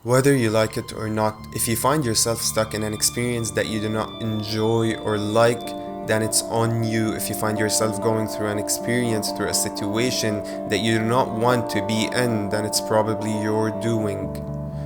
Whether you like it or not, if you find yourself stuck in an experience that you do not enjoy or like, then it's on you. If you find yourself going through an experience, through a situation that you do not want to be in, then it's probably your doing.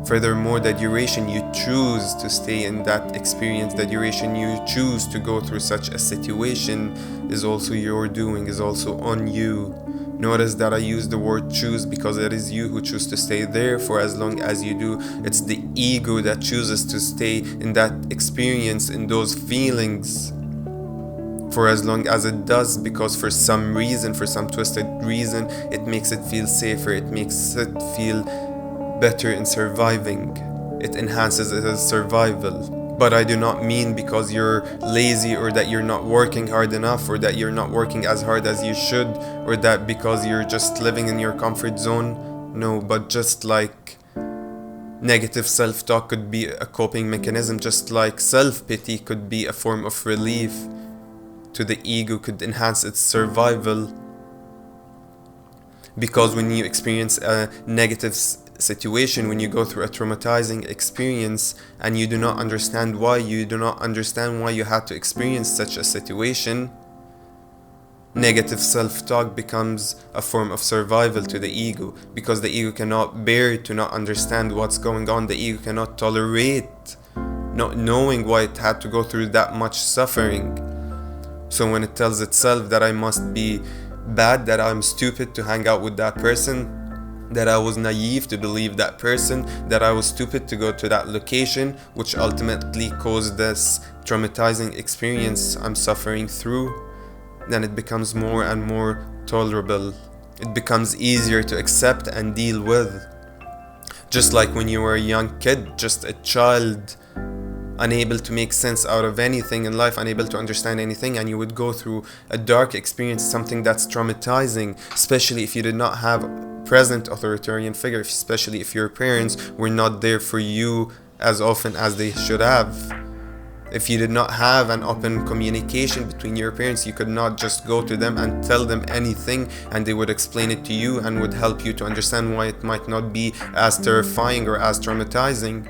Furthermore, the duration you choose to stay in that experience, the duration you choose to go through such a situation is also your doing, is also on you. Notice that I use the word choose because it is you who choose to stay there for as long as you do. It's the ego that chooses to stay in that experience, in those feelings, for as long as it does, because for some reason, for some twisted reason, it makes it feel safer, it makes it feel better in surviving. It enhances its survival. But I do not mean because you're lazy, or that you're not working hard enough, or that you're not working as hard as you should, or that because you're just living in your comfort zone. No, but just like negative self-talk could be a coping mechanism, just like self-pity could be a form of relief to the ego, could enhance its survival. Because when you experience a negative situation, when you go through a traumatizing experience and you do not understand why, you had to experience such a situation, negative self-talk becomes a form of survival to the ego, because the ego cannot bear to not understand what's going on. The ego cannot tolerate not knowing why it had to go through that much suffering. So when it tells itself that I must be bad, that I'm stupid to hang out with that person, that I was naive to believe that person, that I was stupid to go to that location, which ultimately caused this traumatizing experience I'm suffering through, then it becomes more and more tolerable. It becomes easier to accept and deal with. Just like when you were a young kid, just a child, unable to make sense out of anything in life, unable to understand anything, and you would go through a dark experience, something that's traumatizing, especially if you did not have present authoritarian figure, especially if your parents were not there for you as often as they should have. If you did not have an open communication between your parents, you could not just go to them and tell them anything and they would explain it to you and would help you to understand why it might not be as terrifying or as traumatizing.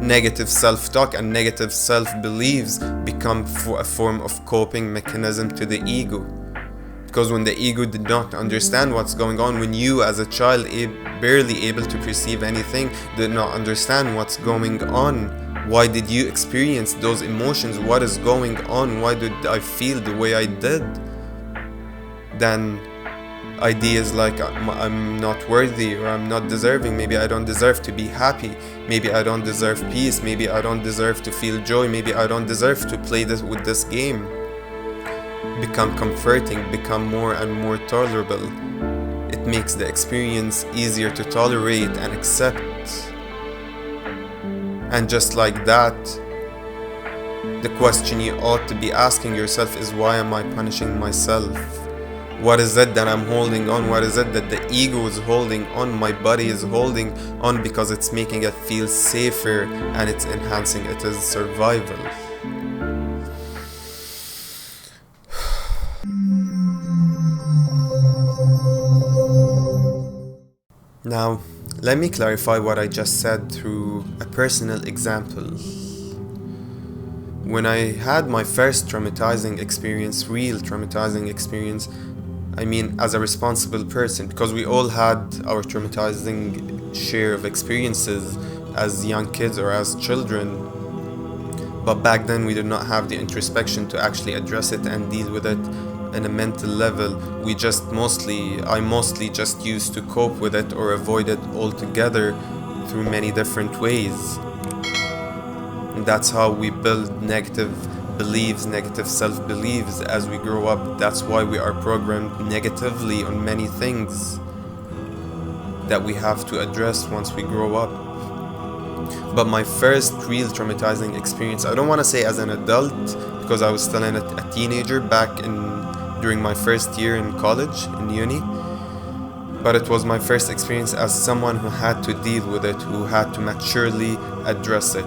Negative self-talk and negative self-beliefs become a form of coping mechanism to the ego. Because when the ego did not understand what's going on, when you as a child barely able to perceive anything, did not understand what's going on, why did you experience those emotions, what is going on, why did I feel the way I did, then ideas like I'm not worthy, or I'm not deserving, maybe I don't deserve to be happy, maybe I don't deserve peace, maybe I don't deserve to feel joy, maybe I don't deserve to play with this game, become comforting, become more and more tolerable. It makes the experience easier to tolerate and accept. And just like that, the question you ought to be asking yourself is, why am I punishing myself? What is it that I'm holding on? What is it that the ego is holding on? My body is holding on because it's making it feel safer and it's enhancing its survival. Now, let me clarify what I just said through a personal example. When I had my first traumatizing experience, real traumatizing experience, I mean as a responsible person, because we all had our traumatizing share of experiences as young kids or as children. But back then we did not have the introspection to actually address it and deal with it in a mental level. I mostly just used to cope with it or avoid it altogether through many different ways. And that's how we build negative beliefs, negative self-beliefs as we grow up. That's why we are programmed negatively on many things that we have to address once we grow up. But my first real traumatizing experience, I don't want to say as an adult, because I was still a teenager during my first year in college, in uni, but it was my first experience as someone who had to deal with it, who had to maturely address it.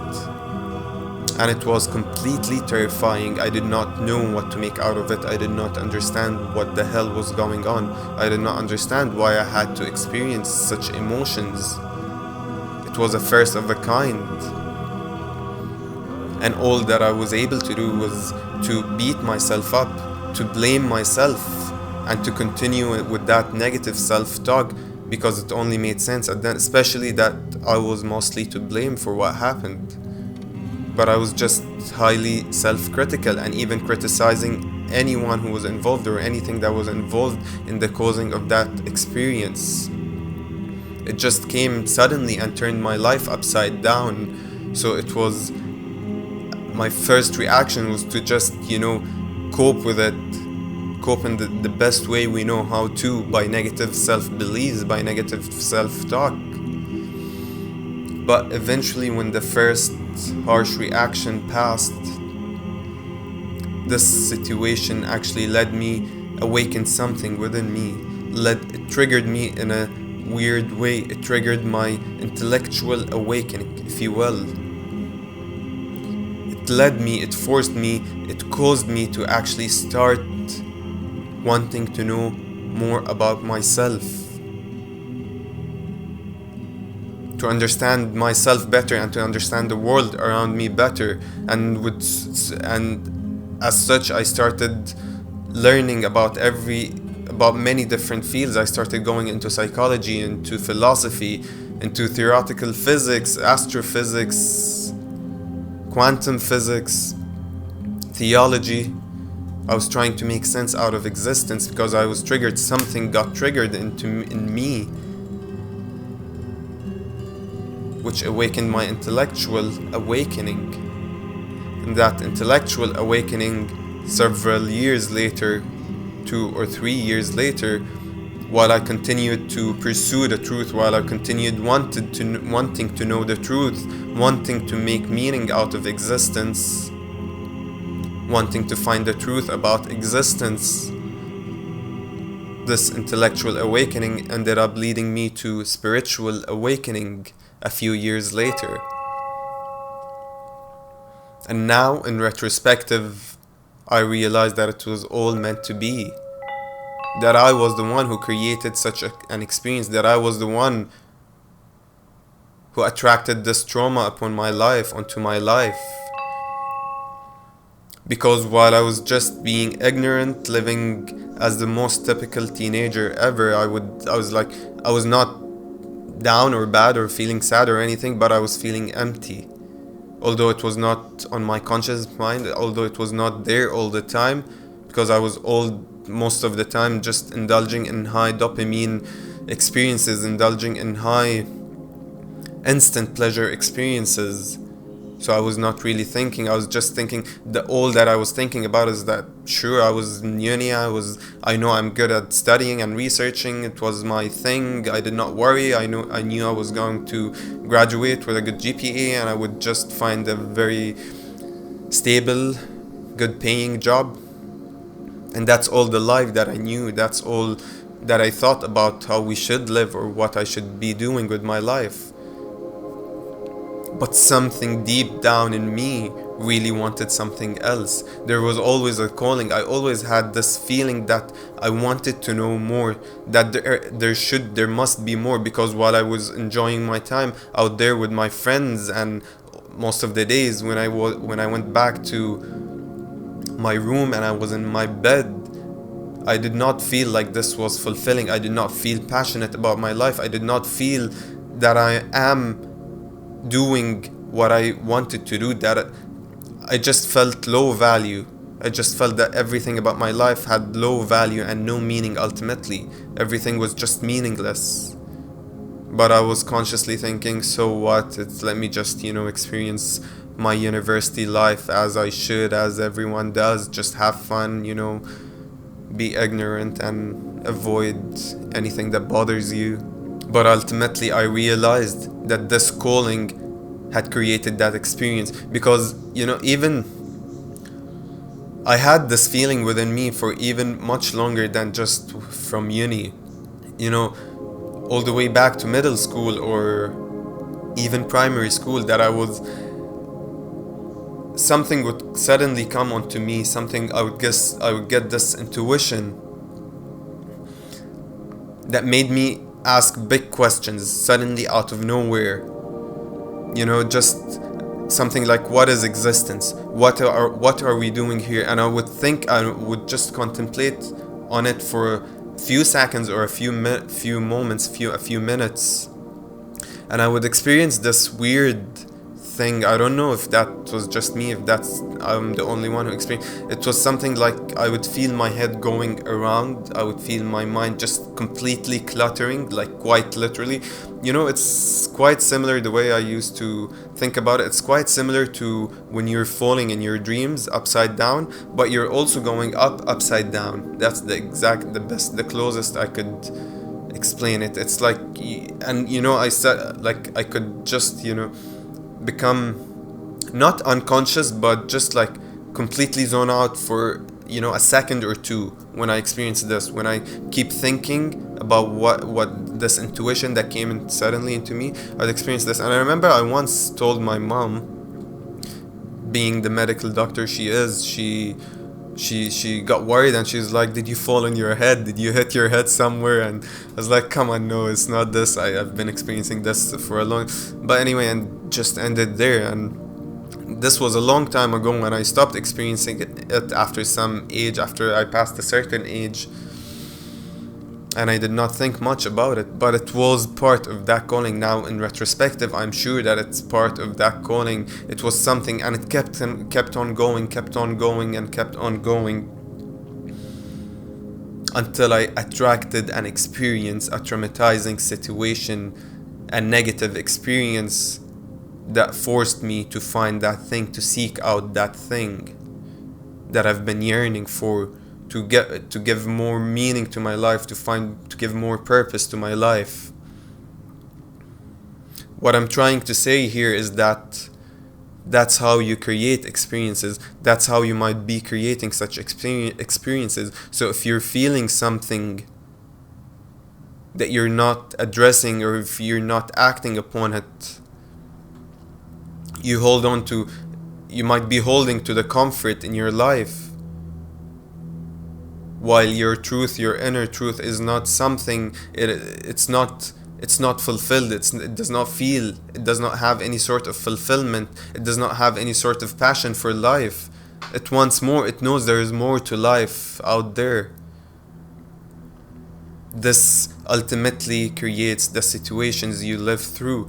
And it was completely terrifying. I did not know what to make out of it. I did not understand what the hell was going on. I did not understand why I had to experience such emotions. It was a first of a kind. And all that I was able to do was to beat myself up, to blame myself, and to continue with that negative self-talk, because it only made sense. And then, especially that I was mostly to blame for what happened. But I was just highly self-critical, and even criticizing anyone who was involved or anything that was involved in the causing of that experience. It just came suddenly and turned my life upside down. So it was, my first reaction was to just, cope with it, cope in the best way we know how to, by negative self-beliefs, by negative self-talk. But eventually, when the first harsh reaction passed, this situation actually led me, awakened something within me. It triggered me in a weird way. It triggered my intellectual awakening, if you will. It led me, it forced me, it caused me to actually start wanting to know more about myself, to understand myself better and to understand the world around me better. And as such, I started learning about many different fields. I started going into psychology, into philosophy, into theoretical physics, astrophysics, quantum physics, theology. I was trying to make sense out of existence because I was triggered. Something got triggered in me, which awakened my intellectual awakening. And that intellectual awakening, several years later, 2 or 3 years later, while I continued to pursue the truth, while I continued wanting to know the truth, wanting to make meaning out of existence, wanting to find the truth about existence, this intellectual awakening ended up leading me to spiritual awakening a few years later. And now, in retrospective, I realized that it was all meant to be. That I was the one who created such an experience, that I was the one who attracted this trauma onto my life. Because while I was just being ignorant, living as the most typical teenager ever, I was not down or bad or feeling sad or anything, but I was feeling empty. Although it was not on my conscious mind, although it was not there all the time, because I was most of the time just indulging in high dopamine experiences, indulging in high instant pleasure experiences. So I was not really thinking. I was just thinking all that I was thinking about is that, sure, I was in uni, I know I'm good at studying and researching. It was my thing. I did not worry. I knew I was going to graduate with a good GPA, and I would just find a very stable, good paying job. And that's all the life that I knew. That's all that I thought about how we should live or what I should be doing with my life. But something deep down in me really wanted something else. There was always a calling. I always had this feeling that I wanted to know more, that there must be more, because while I was enjoying my time out there with my friends, and most of the days when I went back to my room and I was in my bed, I did not feel like this was fulfilling. I did not feel passionate about my life. I did not feel that I am doing what I wanted to do, that I just felt low value. I just felt that everything about my life had low value and no meaning ultimately. Everything was just meaningless. But I was consciously thinking, so what? Let me just, experience my university life as I should, as everyone does. Just have fun, be ignorant and avoid anything that bothers you. But ultimately I realized that this calling had created that experience, because even I had this feeling within me for even much longer than just from uni, all the way back to middle school or even primary school, that something would suddenly come onto me, something I would get this intuition that made me ask big questions suddenly out of nowhere. just something like, what is existence? What are we doing here? And I would just contemplate on it for a few seconds or few moments, a few minutes, and I would experience this weird thing. I don't know if that was just me, if that's I'm the only one who experienced it. Was something like I would feel my head going around. I would feel my mind just completely cluttering, like quite literally. It's quite similar the way I used to think about it. It's quite similar to when you're falling in your dreams upside down, but you're also going upside down. That's the closest I could explain it. It's like, and I said, like, I could just become not unconscious, but just like completely zone out for a second or two when I experience this, when I keep thinking about what this intuition that came in suddenly into me. I'd experience this. And I remember I once told my mom, being the medical doctor she is, she got worried, and she's like, did you fall on your head? Did you hit your head somewhere? And I was like, come on, no, it's not this. I've been experiencing this for a long, but anyway, and just ended there. And this was a long time ago when I stopped experiencing it after some age, after I passed a certain age, and I did not think much about it, but it was part of that calling. Now in retrospective, I'm sure that it's part of that calling. It was something, and it kept on going until I attracted and experienced a traumatizing situation, a negative experience that forced me to find that thing, to seek out that thing that I've been yearning for, to give more meaning to my life, to give more purpose to my life. What I'm trying to say here is that that's how you create experiences. That's how you might be creating such experiences. So if you're feeling something that you're not addressing, or if you're not acting upon it, you might be holding to the comfort in your life, while your inner truth is not something, it's not fulfilled. It does not have any sort of fulfillment. It does not have any sort of passion for life. It wants more. It knows there is more to life out there. This ultimately creates the situations you live through.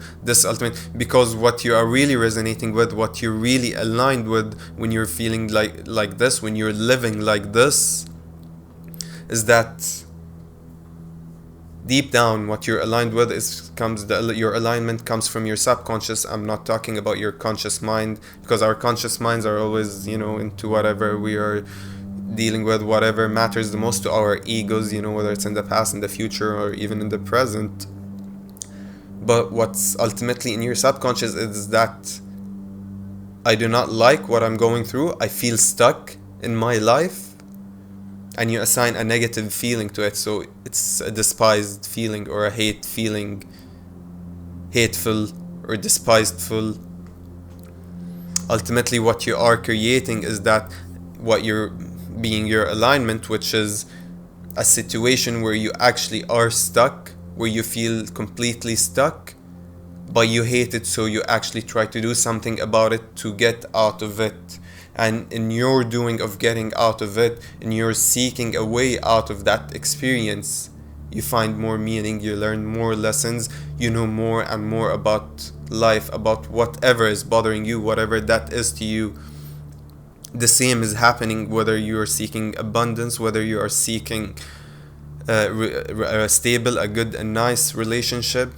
Because what you are really resonating with, what you're really aligned with when you're feeling like this, when you're living like this, is that deep down what you're aligned with your alignment comes from your subconscious. I'm not talking about your conscious mind, because our conscious minds are always into whatever we are dealing with, whatever matters the most to our egos, whether it's in the past, in the future, or even in the present. But what's ultimately in your subconscious is that I do not like what I'm going through, I feel stuck in my life, and you assign a negative feeling to it. So it's a despised feeling, or a hateful or despisedful. Ultimately what you are creating is that what you're being your alignment, which is a situation where you actually are stuck, where you feel completely stuck, but you hate it, so you actually try to do something about it to get out of it. And in your doing of getting out of it, in your seeking a way out of that experience, you find more meaning, you learn more lessons, you know more and more about life, about whatever is bothering you, whatever that is to you. The same is happening whether you are seeking abundance, whether you are seeking a stable, a good and nice relationship,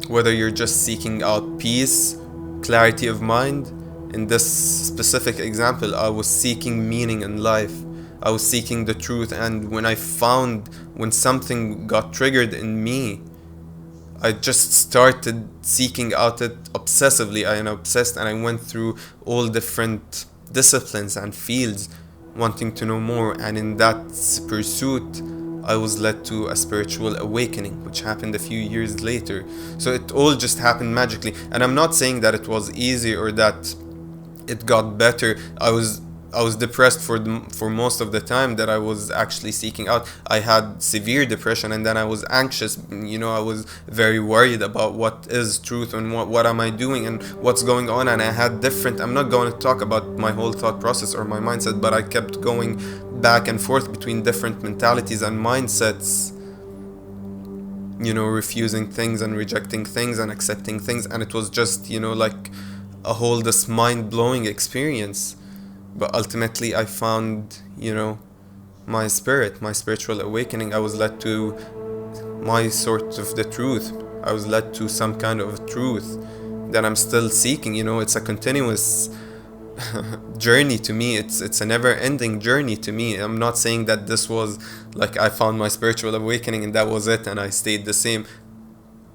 whether you're just seeking out peace, clarity of mind. In this specific example, I was seeking meaning in life. I was seeking the truth, and when something got triggered in me, I just started seeking out it obsessively. I am obsessed, and I went through all different disciplines and fields, wanting to know more. And in that pursuit, I was led to a spiritual awakening, which happened a few years later. So it all just happened magically. And I'm not saying that it was easy or that it got better. I was I was depressed for most of the time that I was actually seeking out. I had severe depression, and then I was anxious. I was very worried about what is truth and what am I doing and what's going on. And I had different. I'm not going to talk about my whole thought process or my mindset, but I kept going back and forth between different mentalities and mindsets. Refusing things and rejecting things and accepting things, and it was just like a whole this mind-blowing experience. But ultimately I found my spiritual awakening. I was led to my sort of the truth. I was led to some kind of truth that I'm still seeking. It's a continuous journey to me. It's a never-ending journey to me. I'm not saying that this was like I found my spiritual awakening and that was it and I stayed the same.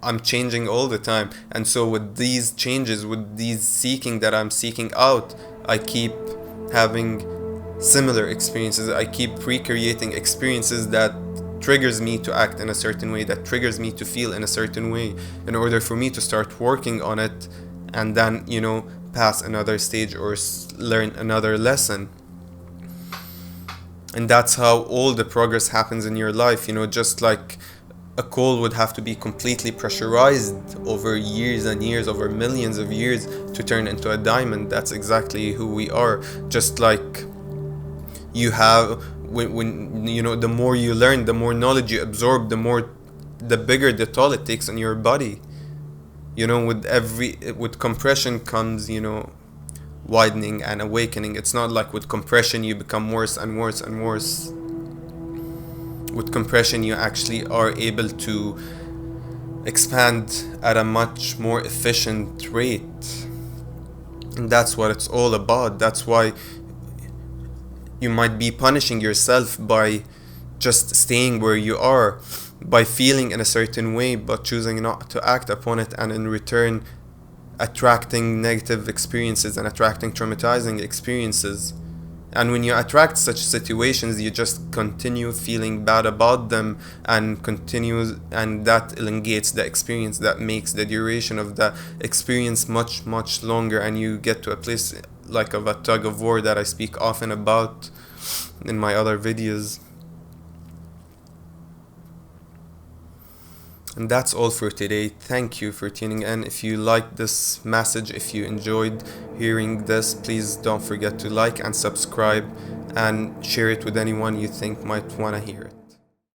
I'm changing all the time, and so with these changes, with these seeking that I'm seeking out, I keep having similar experiences. I keep recreating experiences that triggers me to act in a certain way, that triggers me to feel in a certain way, in order for me to start working on it and then pass another stage or learn another lesson. And that's how all the progress happens in your life. Just like a coal would have to be completely pressurized over years and years, over millions of years, to turn into a diamond. That's exactly who we are. Just like you have, when the more you learn, the more knowledge you absorb, the bigger the toll it takes on your body. With compression comes widening and awakening. It's not like with compression you become worse and worse and worse. With compression you actually are able to expand at a much more efficient rate, and that's what it's all about. That's why you might be punishing yourself by just staying where you are, by feeling in a certain way but choosing not to act upon it, and in return attracting negative experiences and attracting traumatizing experiences. And when you attract such situations, you just continue feeling bad about them and that elongates the experience. That makes the duration of the experience much, much longer, and you get to a place like of a tug of war that I speak often about in my other videos. And that's all for today. Thank you for tuning in. If you liked this message, if you enjoyed hearing this, please don't forget to like and subscribe and share it with anyone you think might want to hear it.